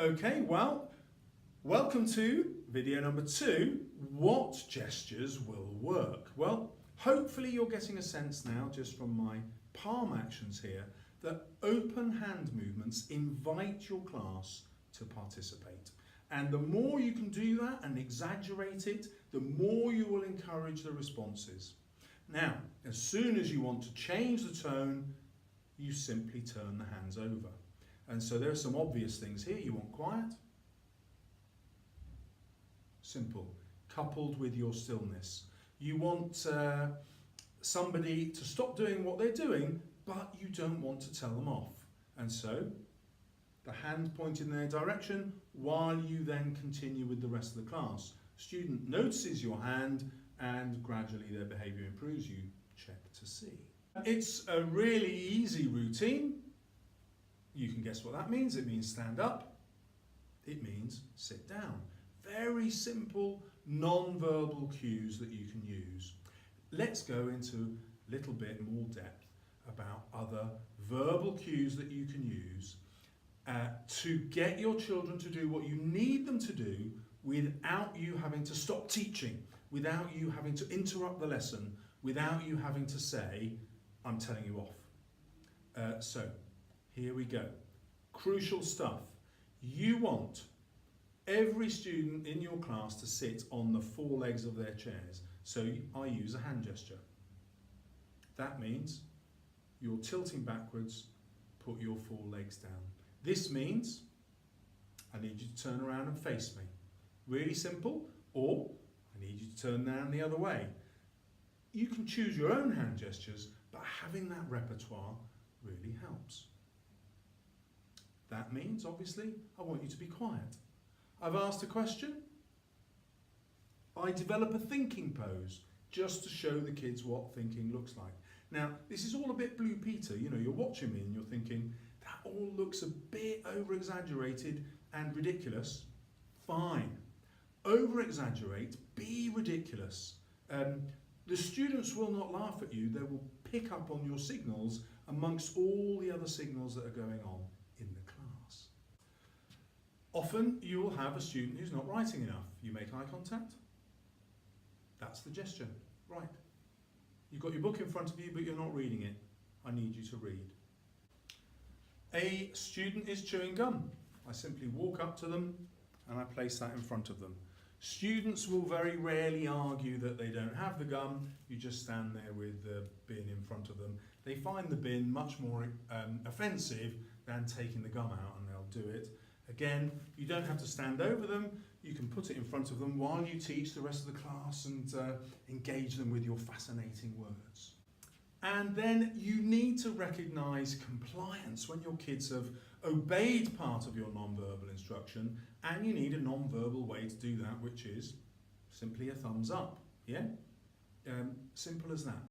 Okay, well, welcome to video number 2, what gestures will work? Well, hopefully you're getting a sense now, just from my palm actions here, that open hand movements invite your class to participate. And the more you can do that and exaggerate it, the more you will encourage the responses. Now, as soon as you want to change the tone, you simply turn the hands over. And so there are some obvious things here. You want quiet, simple, coupled with your stillness. You want somebody to stop doing what they're doing, but you don't want to tell them off. And so the hand point in their direction while you then continue with the rest of the class. Student notices your hand and gradually their behaviour improves. You check to see. It's a really easy routine. You can guess what that means. It means stand up. It means sit down. Very simple non-verbal cues that you can use. Let's go into a little bit more depth about other verbal cues that you can use to get your children to do what you need them to do without you having to stop teaching, without you having to interrupt the lesson, without you having to say, I'm telling you off. So here we go. Crucial stuff. You want every student in your class to sit on the 4 legs of their chairs. So I use a hand gesture. That means you're tilting backwards, put your 4 legs down. This means I need you to turn around and face me. Really simple. Or I need you to turn around the other way. You can choose your own hand gestures, but having that repertoire really helps. That means, obviously, I want you to be quiet. I've asked a question. I develop a thinking pose just to show the kids what thinking looks like. Now, this is all a bit Blue Peter. You know, you're watching me and you're thinking, that all looks a bit over-exaggerated and ridiculous. Fine. Over-exaggerate, be ridiculous. The students will not laugh at you. They will pick up on your signals amongst all the other signals that are going on in the class. Often you will have a student who's not writing enough. You make eye contact. That's the gesture. Right. You've got your book in front of you, but you're not reading it. I need you to read. A student is chewing gum. I simply walk up to them and I place that in front of them. Students will very rarely argue that they don't have the gum. You just stand there with the bin in front of them. They find the bin much more offensive than taking the gum out, and they'll do it. Again, you don't have to stand over them. You can put it in front of them while you teach the rest of the class and engage them with your fascinating words. And then you need to recognise compliance when your kids have obeyed part of your non-verbal instruction, and you need a non-verbal way to do that, which is simply a thumbs up. Yeah? Simple as that.